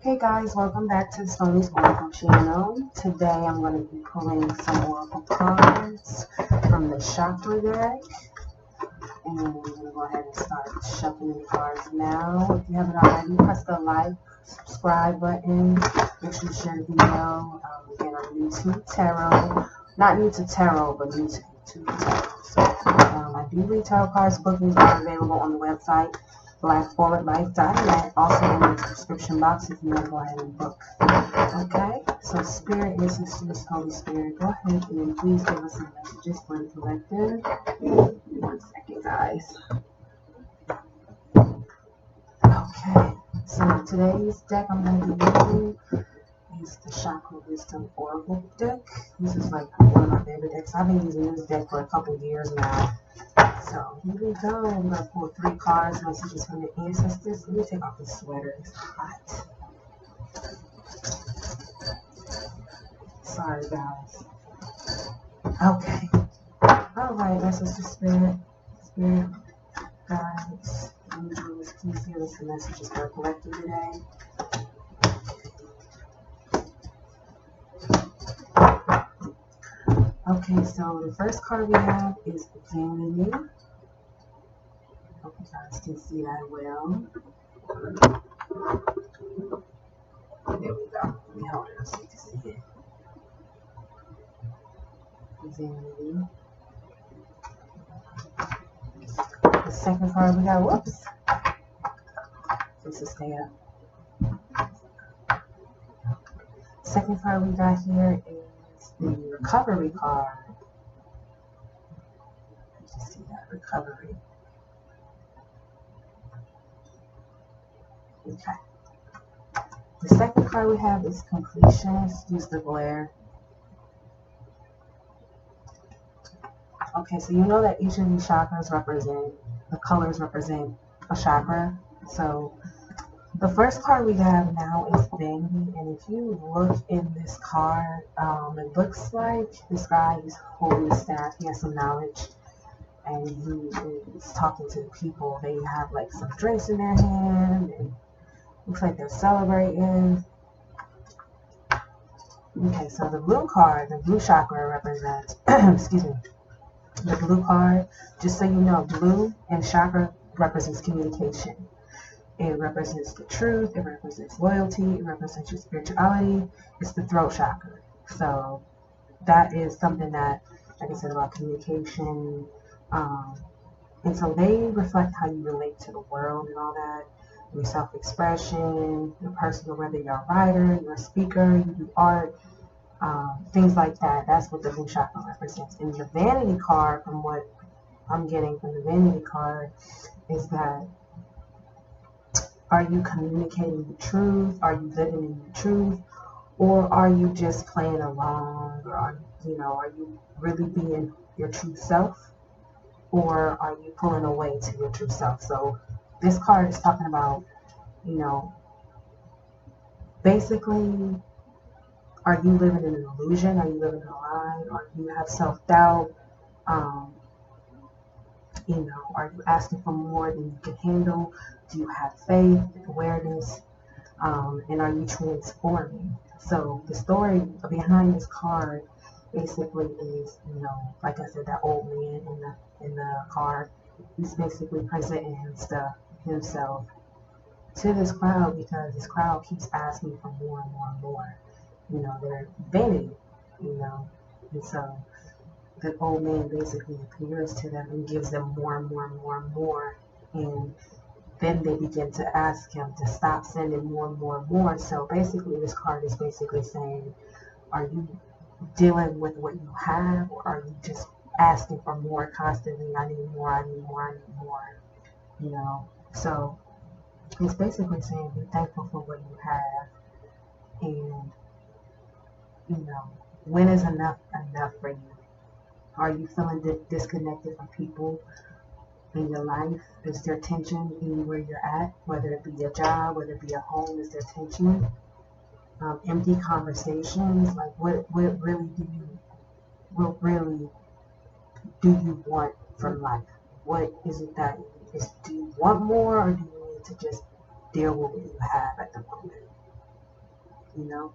Hey guys, welcome back to Stoney's Oracle channel. Today I'm going to be pulling some Oracle cards from the Chakra deck. And I'm going to go ahead and start shuffling the cards now. If you haven't already, press the like, subscribe button. Make sure you share the video. Again, I'm new to tarot. Not new to tarot, but new to tarot. So I do read tarot cards. Bookings are available on the website blackforwardlife.net, also in the description box if you want to go ahead and book. Okay, so Spirit, your sisters, Holy Spirit, go ahead and please give us some messages for the collective. 1 second, guys. Okay, so today's deck I'm going to be using is the Chakra Wisdom Oracle deck. This is like one of my favorite decks. I've been using this deck for a couple years now. So here we go. I'm going to pull 3 cards, messages from the ancestors. Let me take off this sweater. It's hot. Sorry, guys. Okay. Alright, ancestor spirit, guides, angels, please give us the messages for collective today. Okay, so the first card we have is Vanity. Hope you guys can see that well. There we go. Let me hold it so you can see it. Vanity. The second card we got, whoops. This is stay up. Second card we got here is the recovery card. You see that recovery. Okay. The second card we have is completion. Excuse the glare. Okay, so you know that each of these chakras represent, the colors represent a chakra. So the first card we have now is Vanity, and if you look in this card, it looks like this guy is holding a staff. He has some knowledge, and he is talking to the people. They have like some drinks in their hand, and looks like they're celebrating. Okay, so the blue card, the blue chakra represents, excuse me, the blue card, just so you know, blue and chakra represents communication. It represents the truth, it represents loyalty, it represents your spirituality. It's the throat chakra. So that is something that, like I said, about communication. And so they reflect how you relate to the world and all that. Your self-expression, your personal, whether you're a writer, you're a speaker, you do art, things like that. That's what the blue chakra represents. And the vanity card, from what I'm getting from the vanity card, is that, are you communicating the truth? Are you living in the truth? Or are you just playing along? Or are you really being your true self? Or are you pulling away to your true self? So this card is talking about, basically, are you living in an illusion? Are you living in a lie? Or do you have self-doubt? Are you asking for more than you can handle? Do you have faith, awareness? And are you transforming? So the story behind this card basically is, like I said, that old man in the card, he's basically presenting himself to this crowd, because this crowd keeps asking for more and more and more. They're vanity, and so the old man basically appears to them and gives them more and more and more and more, and then they begin to ask him to stop sending more and more and more. So basically this card is basically saying, are you dealing with what you have, or are you just asking for more constantly? I need more, I need more, I need more. So it's basically saying, be thankful for what you have, and when is enough for you? Are you feeling disconnected from people in your life? Is there tension in where you're at, whether it be a job, whether it be a home? Is there tension? Empty conversations, like what really do you want from life? What is it that do you want more, or do you need to just deal with what you have at the moment? you know?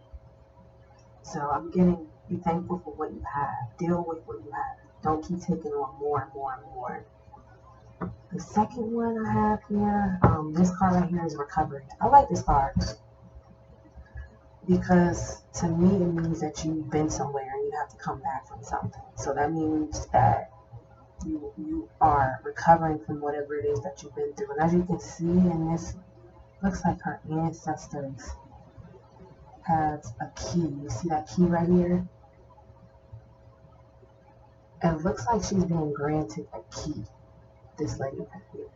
So I'm getting, be thankful for what you have. Deal with what you have. Don't keep taking on more and more and more. The second one I have here, this card right here is recovery. I like this card because to me it means that you've been somewhere and you have to come back from something. So that means that you are recovering from whatever it is that you've been through. And as you can see in this, looks like her ancestors have a key. You see that key right here? And it looks like she's being granted a key. This lady right here.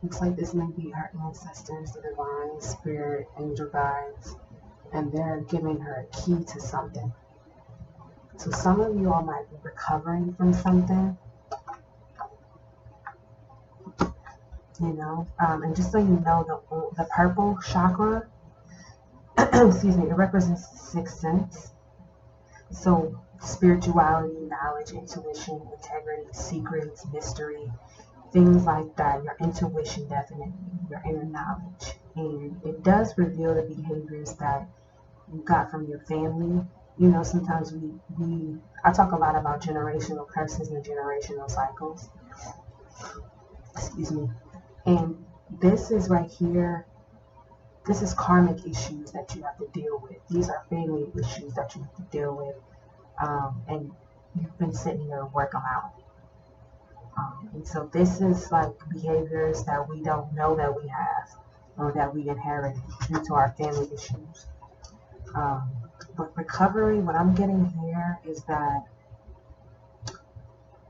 Looks like this may be her ancestors, the divine spirit, angel guides, and they're giving her a key to something. So some of you all might be recovering from something, you know. And just so you know, the purple chakra, excuse me, it represents the sixth sense. So spirituality, knowledge, intuition, integrity, secrets, mystery, things like that. Your intuition, definitely, your inner knowledge. And it does reveal the behaviors that you got from your family. You know, sometimes I talk a lot about generational curses and generational cycles. Excuse me. And this is right here, this is karmic issues that you have to deal with. These are family issues that you have to deal with. And you've been sitting here to work them out. And so this is like behaviors that we don't know that we have or that we inherited due to our family issues. But recovery, what I'm getting here is that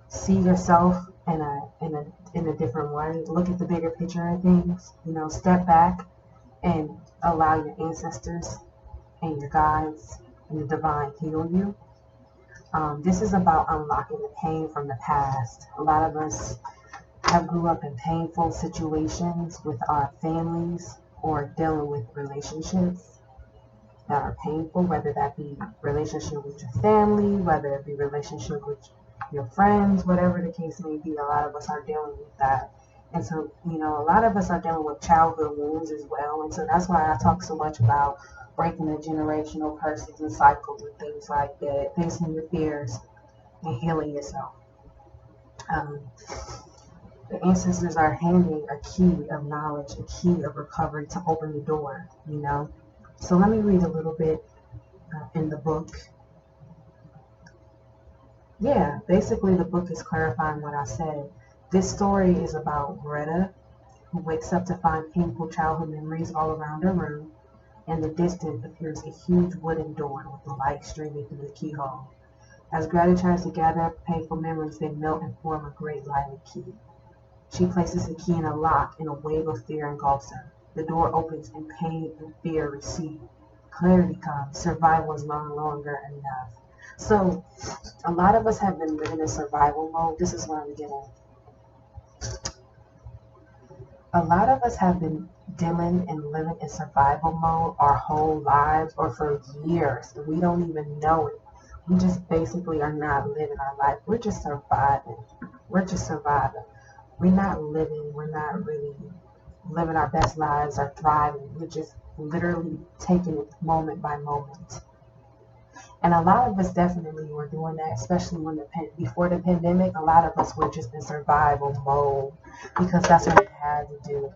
see yourself in a different way. Look at the bigger picture of things. You know, step back and allow your ancestors and your guides and the divine heal you. This is about unlocking the pain from the past. A lot of us have grew up in painful situations with our families or dealing with relationships that are painful, whether that be relationship with your family, whether it be relationship with your friends, whatever the case may be. A lot of us are dealing with that. And so, you know, a lot of us are dealing with childhood wounds as well. And so that's why I talk so much about breaking the generational curses and cycles and things like that, facing your fears and healing yourself. The ancestors are handing a key of knowledge, a key of recovery to open the door, you know. So let me read a little bit in the book. Yeah, basically the book is clarifying what I said. This story is about Greta, who wakes up to find painful childhood memories all around her room. In the distance appears a huge wooden door with the light streaming through the keyhole. As Greta tries to gather up painful memories, they melt and form a great lighted key. She places the key in a lock, and a wave of fear engulfs her. The door opens, and pain and fear recede. Clarity comes. Survival is no longer enough. So, a lot of us have been living in survival mode. This is what I'm getting. A lot of us have been dealing and living in survival mode our whole lives or for years, and we don't even know it. We just basically are not living our life. We're just surviving. We're just surviving. We're not living. We're not really living our best lives or thriving. We're just literally taking it moment by moment. And a lot of us definitely were doing that, especially when before the pandemic. A lot of us were just in survival mode because that's what you had to do.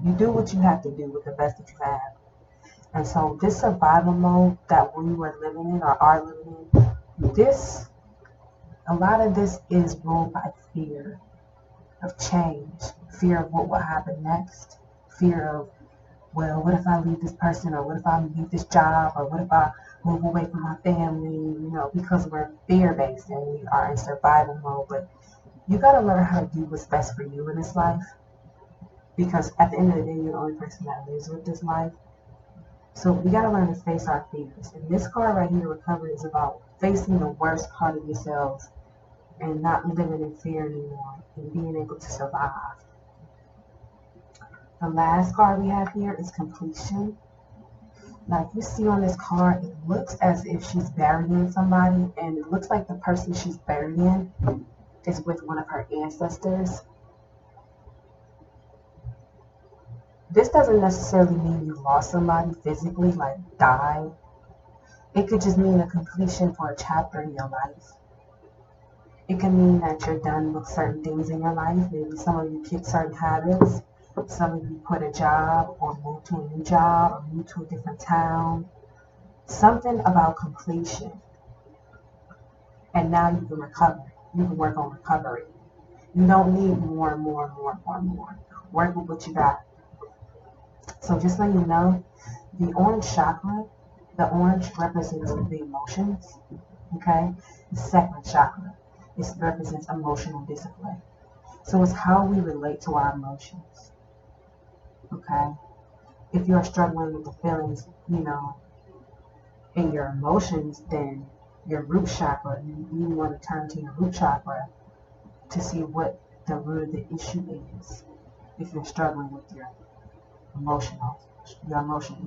You do what you have to do with the best that you have. And so this survival mode that we were living in or are living in, a lot of this is ruled by fear of change, fear of what will happen next, fear of, well, what if I leave this person, or what if I leave this job, or what if I move away from my family, you know, because we're fear-based and we are in survival mode. But you got to learn how to do what's best for you in this life, because at the end of the day, you're the only person that lives with this life. So we got to learn to face our fears. And this card right here, recovery, is about facing the worst part of yourselves and not living in fear anymore and being able to survive. The last card we have here is completion. Now, if you see on this card, it looks as if she's burying somebody, and it looks like the person she's burying is with one of her ancestors. This doesn't necessarily mean you lost somebody physically, like died. It could just mean a completion for a chapter in your life. It can mean that you're done with certain things in your life. Maybe some of you kick certain habits. Some of you quit a job or moved to a new job or moved to a different town. Something about completion. And now you can recover. You can work on recovery. You don't need more and more and more and more and more. Work with what you got. So just so you know, the orange chakra, the orange represents the emotions, okay? The second chakra, it represents emotional discipline. So it's how we relate to our emotions, okay? If you're struggling with the feelings, in your emotions, then your root chakra, you want to turn to your root chakra to see what the root of the issue is. If you're struggling with your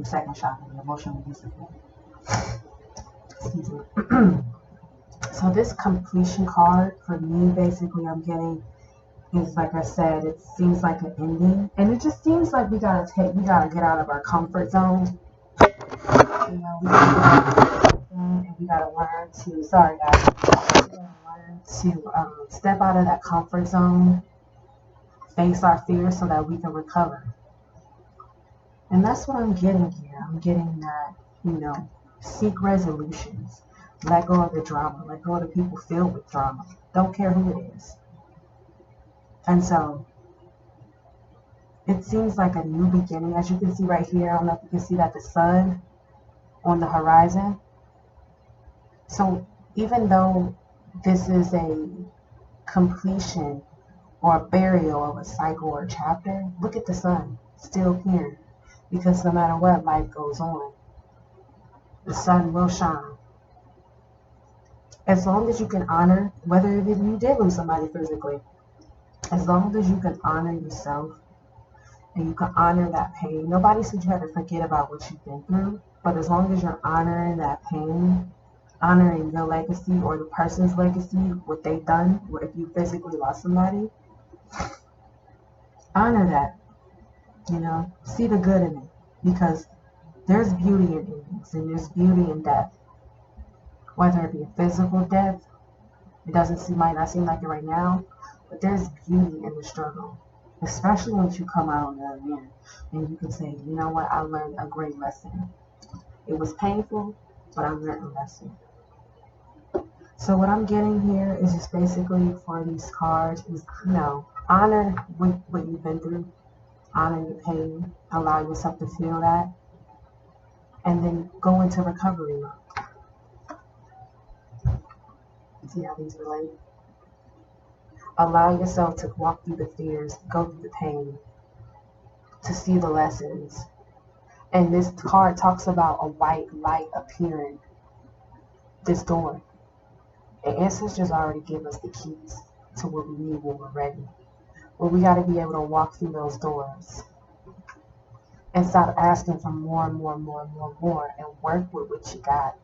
second chakra, your emotional discipline. Excuse me. So this completion card for me, basically, I'm getting is, like I said, it seems like an ending, and it just seems like we gotta get out of our comfort zone. We gotta learn to. Sorry, guys. We gotta learn to step out of that comfort zone, face our fears, so that we can recover. And that's what I'm getting here. I'm getting that, seek resolutions. Let go of the drama. Let go of the people filled with drama. Don't care who it is. And so it seems like a new beginning. As you can see right here, I don't know if you can see that the sun on the horizon. So even though this is a completion or a burial of a cycle or a chapter, look at the sun still here. Because no matter what, life goes on. The sun will shine. As long as you can honor, whether you did lose somebody physically, as long as you can honor yourself and you can honor that pain. Nobody said you had to forget about what you've been through, but as long as you're honoring that pain, honoring your legacy or the person's legacy, what they've done, if you physically lost somebody, honor that. See the good in it, because there's beauty in endings and there's beauty in death. Whether it be a physical death, might not seem like it right now, but there's beauty in the struggle, especially once you come out on the other end and you can say, you know what, I learned a great lesson. It was painful, but I learned a lesson. So what I'm getting here is just basically for these cards is, honor what you've been through, honor your pain, allow yourself to feel that, and then go into recovery mode. See how these relate? Allow yourself to walk through the fears, go through the pain, to see the lessons. And this card talks about a white light appearing this door. The ancestors already give us the keys to what we need when we're ready. But we got to be able to walk through those doors and stop asking for more and more and more and more and more, and work with what you got.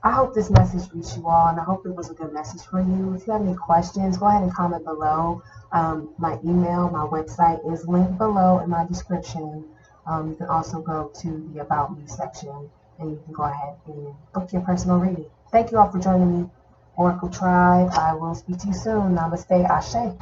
I hope this message reached you all, and I hope it was a good message for you. If you have any questions, go ahead and comment below. My email, my website is linked below in my description. You can also go to the About Me section, and you can go ahead and book your personal reading. Thank you all for joining me, Oracle Tribe. I will speak to you soon. Namaste. Ashe.